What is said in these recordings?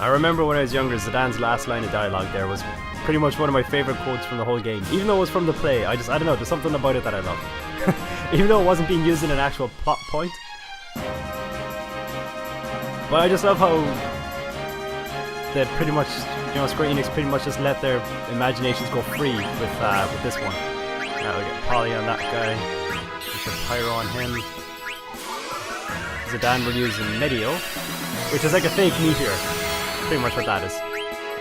I remember when I was younger, Zidane's last line of dialogue there was pretty much one of my favourite quotes from the whole game. Even though it was from the play, I don't know, there's something about it that I love. Even though it wasn't being used in an actual plot point. But I just love how they pretty much, you know, Square Enix pretty much just let their imaginations go free with this one. Now we get Polly on that guy. We can Pyro on him. Zidane will use Meteor, which is like a fake meteor. Pretty much what that is.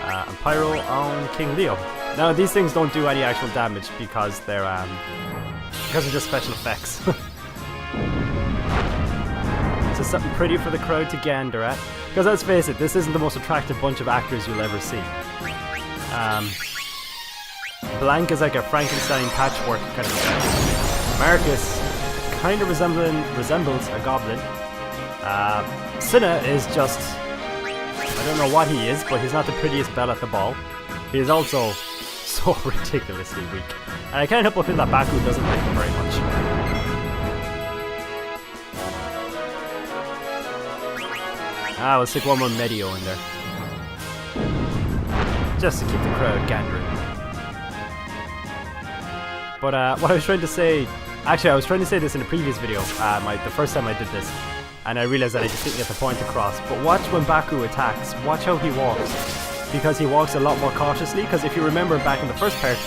And Pyro on King Leo. Now these things don't do any actual damage because they're just special effects. So something pretty for the crowd to gander at. Because let's face it, this isn't the most attractive bunch of actors you'll ever see. Blank is like a Frankenstein patchwork kind of guy. Marcus kind of resembles a goblin. Cinna is just, I don't know what he is, but he's not the prettiest belle at the ball. He is also so ridiculously weak. And I can't help but feel that Baku doesn't like him very much. We'll stick one more Medio in there. Just to keep the crowd gandering. But what I was trying to say... Actually, I was trying to say this in a previous video, the first time I did this. And I realized that I just didn't get the point across. But watch when Baku attacks, watch how he walks. Because he walks a lot more cautiously. Because if you remember back in the first part,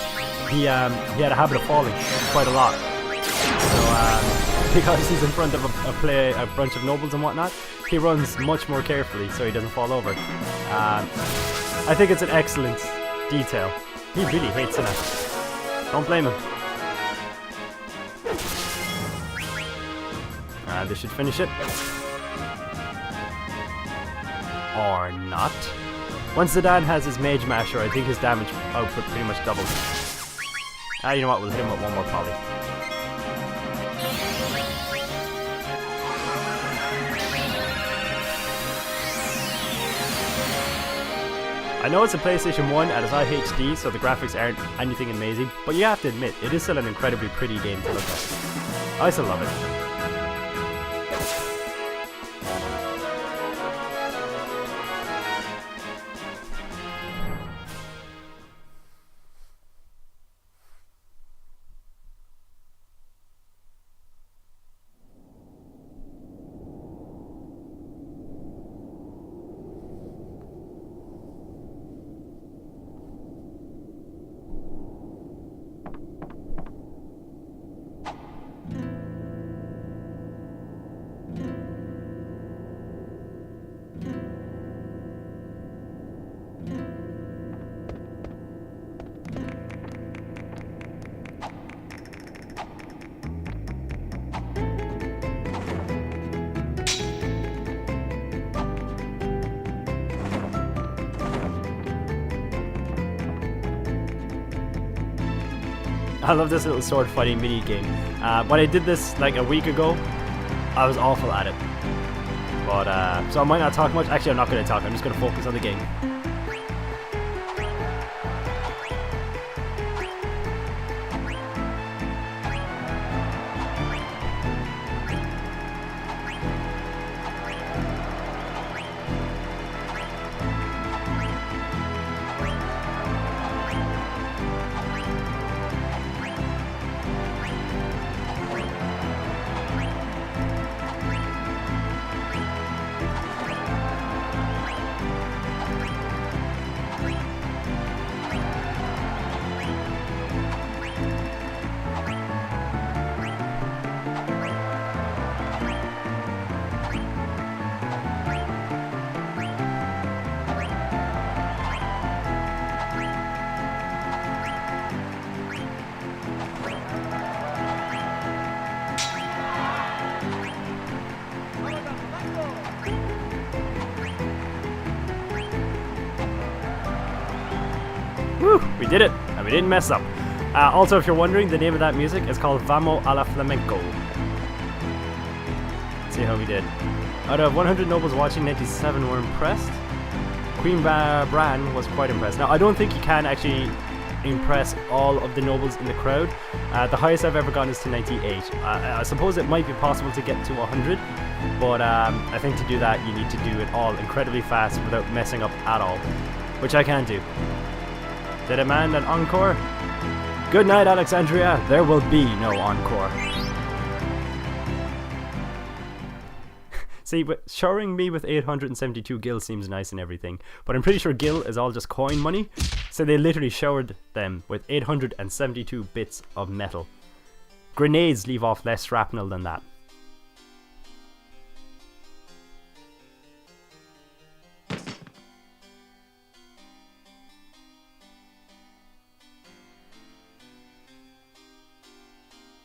he had a habit of falling quite a lot. So because he's in front of a bunch of nobles and whatnot, he runs much more carefully so he doesn't fall over. I think it's an excellent detail. He really hates it. Don't blame him. And this should finish it. Or not. Once Zidane has his Mage Masher, I think his damage output pretty much doubles. You know what, we'll hit him with one more Poly. I know it's a PlayStation 1 and it's not HD, so the graphics aren't anything amazing, but you have to admit, it is still an incredibly pretty game to look at. I still love it. I love this little sword fighting mini game. When I did this like a week ago, I was awful at it. But so I might not talk much. Actually, I'm not going to talk. I'm just going to focus on the game. Woo! We did it, and we didn't mess up. Also, if you're wondering, the name of that music is called Vamos a la Flamenco. Let's see how we did. Out of 100 nobles watching, 97 were impressed. Queen Brahne was quite impressed. Now, I don't think you can actually impress all of the nobles in the crowd. The highest I've ever gone is to 98. I suppose it might be possible to get to 100, but I think to do that you need to do it all incredibly fast without messing up at all, which I can do. They demand an encore? Good night, Alexandria. There will be no encore. See, but showering me with 872 gil seems nice and everything, but I'm pretty sure gil is all just coin money, so they literally showered them with 872 bits of metal. Grenades leave off less shrapnel than that.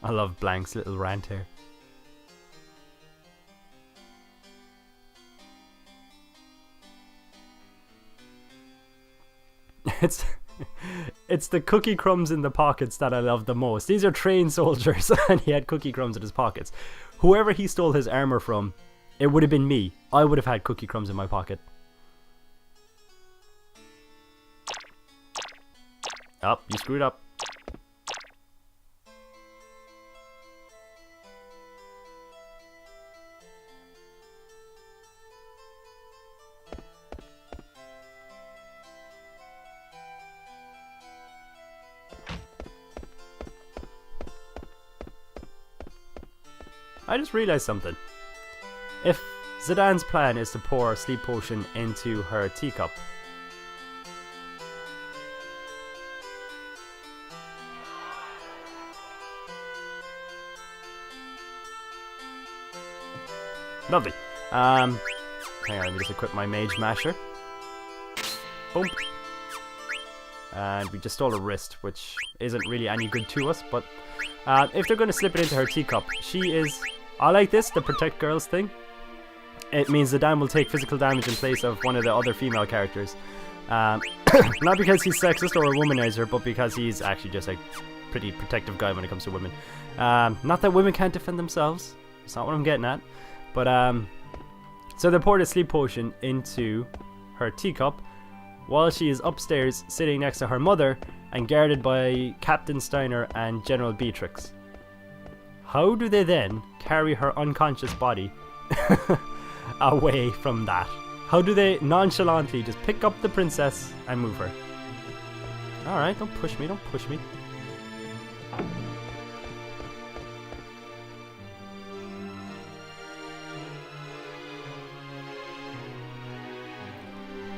I love Blank's little rant here. It's the cookie crumbs in the pockets that I love the most. These are trained soldiers and he had cookie crumbs in his pockets. Whoever he stole his armor from, it would have been me. I would have had cookie crumbs in my pocket. Oh, you screwed up. I just realized something. If Zidane's plan is to pour a sleep potion into her teacup, lovely. Hang on, let me just equip my mage masher. Boom. And we just stole a wrist, which isn't really any good to us, but if they're going to slip it into her teacup, she is... I like this, the protect girls thing. It means Zidane will take physical damage in place of one of the other female characters. Not because he's sexist or a womanizer, but because he's actually just a pretty protective guy when it comes to women. Not that women can't defend themselves. It's not what I'm getting at. But, so they poured a sleep potion into her teacup while she is upstairs sitting next to her mother and guarded by Captain Steiner and General Beatrix. How do they then carry her unconscious body away from that? How do they nonchalantly just pick up the princess and move her? Alright, don't push me, don't push me.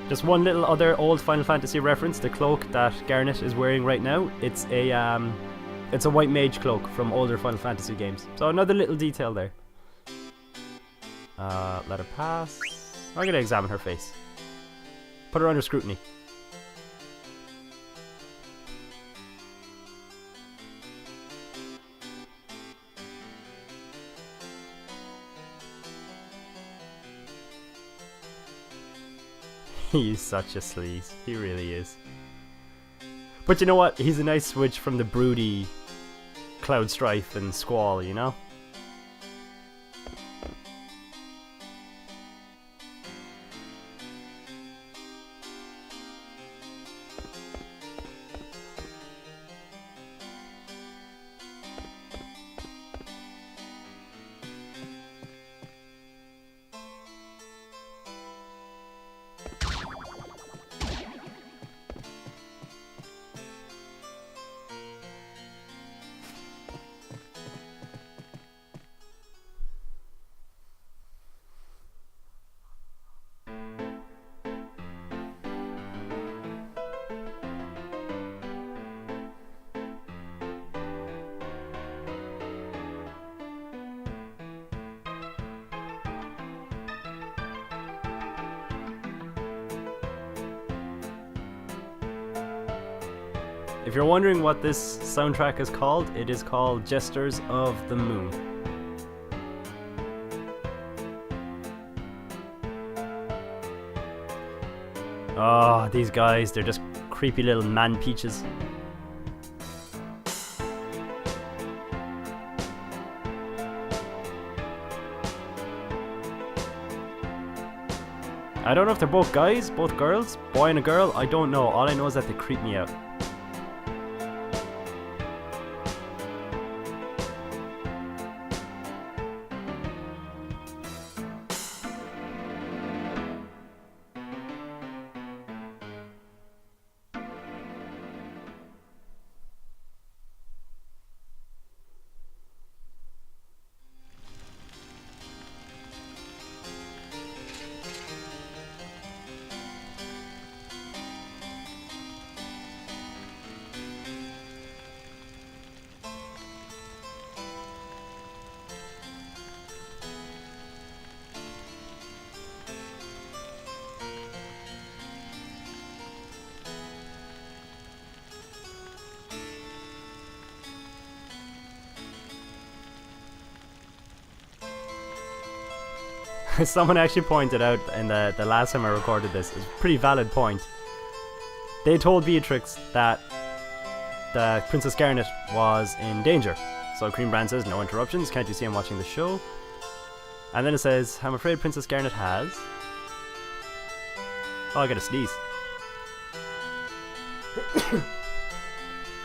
Just one little other old Final Fantasy reference, the cloak that Garnet is wearing right now. It's a white mage cloak from older Final Fantasy games. So another little detail there. Let her pass. I'm gonna examine her face. Put her under scrutiny. He's such a sleaze. He really is. But you know what? He's a nice switch from the broody Cloud Strife and Squall, you know? If you're wondering what this soundtrack is called, it is called Jesters of the Moon. Oh, these guys, they're just creepy little man peaches. I don't know if they're both guys, both girls, boy and a girl, I don't know. All I know is that they creep me out. Someone actually pointed out in the last time I recorded this, it's a pretty valid point. They told Beatrix that the Princess Garnet was in danger. So Queen Brahne says, no interruptions, can't you see I'm watching the show? And then it says, I'm afraid Princess Garnet has... Oh, I gotta sneeze.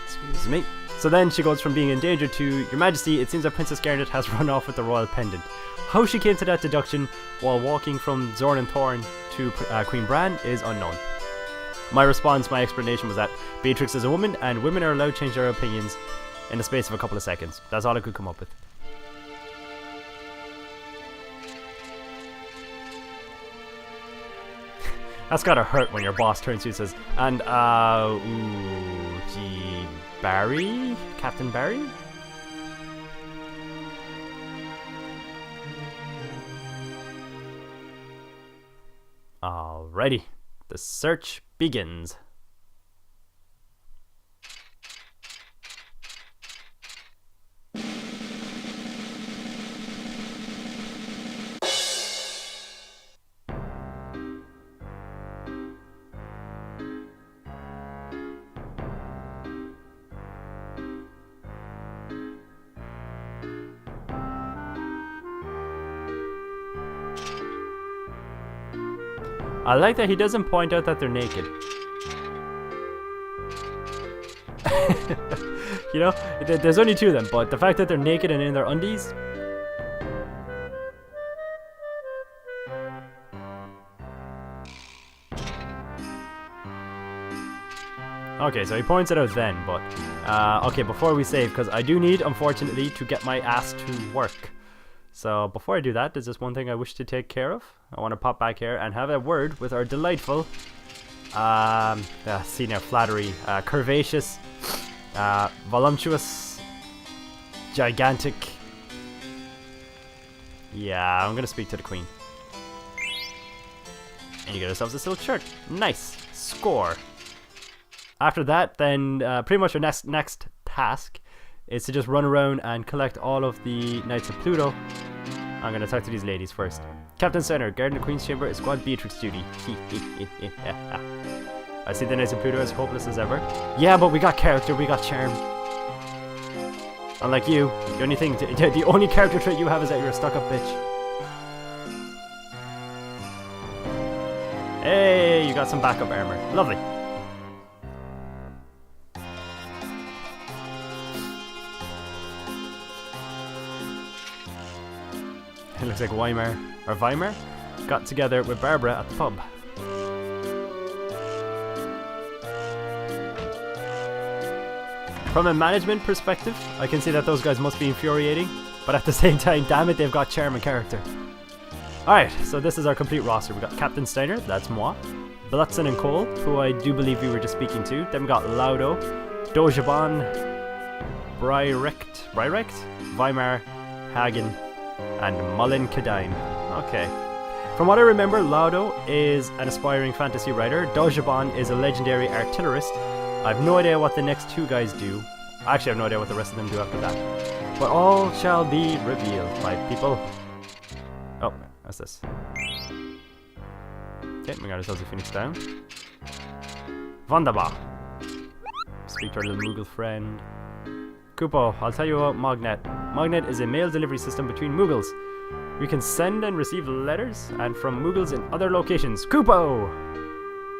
Excuse me. So then she goes from being in danger to, Your Majesty, it seems that Princess Garnet has run off with the royal pendant. How she came to that deduction while walking from Zorn and Thorn to Queen Brahne is unknown. My response, my explanation was that Beatrix is a woman and women are allowed to change their opinions in the space of a couple of seconds. That's all I could come up with. That's gotta hurt when your boss turns to you and says, and Barry? Captain Barry? Alrighty, the search begins. I like that he doesn't point out that they're naked. You know, there's only two of them, but the fact that they're naked and in their undies. Okay, so he points it out then, but okay, before we save, because I do need, unfortunately, to get my ass to work. So before I do that, there's just one thing I wish to take care of. I want to pop back here and have a word with our delightful, see now, flattery, curvaceous, voluptuous, gigantic. Yeah, I'm gonna speak to the Queen. And you get yourselves a silk shirt. Nice. Score. After that, then pretty much our next task is to just run around and collect all of the Knights of Pluto. I'm gonna talk to these ladies first. Captain Center, guarding the Queen's chamber is Squad Beatrix duty. I see the Knights of Pluto as hopeless as ever. Yeah, but we got character, we got charm. Unlike you, the only character trait you have is that you're a stuck-up bitch. Hey, you got some backup armor. Lovely. It looks like Weimar got together with Barbara at the pub. From a management perspective, I can see that those guys must be infuriating, but at the same time, damn it, they've got charm and character. Alright, so this is our complete roster. We got Captain Steiner, that's moi, Blutzen and Cole, who I do believe we were just speaking to. Then we got Laudo, Dojaban, Bryrecht, Weimar, Hagen, and Mullen Kadine. Okay. From what I remember, Laudo is an aspiring fantasy writer. Dojaban is a legendary artillerist. I have no idea what the next two guys do. Actually, I have no idea what the rest of them do after that. But all shall be revealed, my people. Oh, what's this? Okay, we got ourselves a Phoenix down. Wunderbar. Speak to our little Moogle friend. Kupo, I'll tell you about Mognet. Mognet is a mail delivery system between Moogles. We can send and receive letters and from Moogles in other locations. Kupo!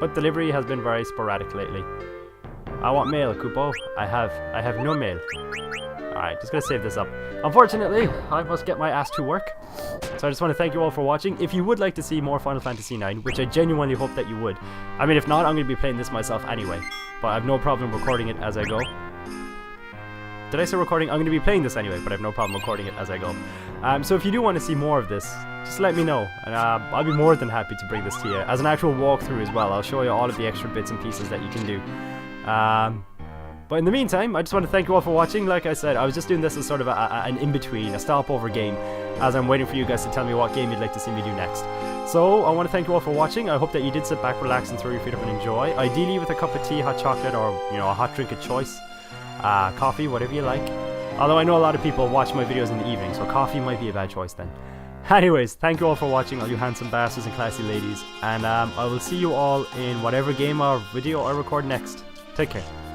But delivery has been very sporadic lately. I want mail, Kupo. I have no mail. Alright, just gonna save this up. Unfortunately, I must get my ass to work. So I just want to thank you all for watching. If you would like to see more Final Fantasy IX, which I genuinely hope that you would. I mean, if not, I'm going to be playing this myself anyway. But I have no problem recording it as I go. Did I say recording? I'm going to be playing this anyway, but I have no problem recording it as I go. So if you do want to see more of this, just let me know. And I'll be more than happy to bring this to you as an actual walkthrough as well. I'll show you all of the extra bits and pieces that you can do. But in the meantime, I just want to thank you all for watching. Like I said, I was just doing this as sort of an in-between, a stopover game, as I'm waiting for you guys to tell me what game you'd like to see me do next. So, I want to thank you all for watching. I hope that you did sit back, relax, and throw your feet up and enjoy. Ideally with a cup of tea, hot chocolate, or, you know, a hot drink of choice. Coffee, whatever you like. Although I know a lot of people watch my videos in the evening, so coffee might be a bad choice then. Anyways, thank you all for watching, all you handsome bastards and classy ladies, and I will see you all in whatever game or video I record next. Take care.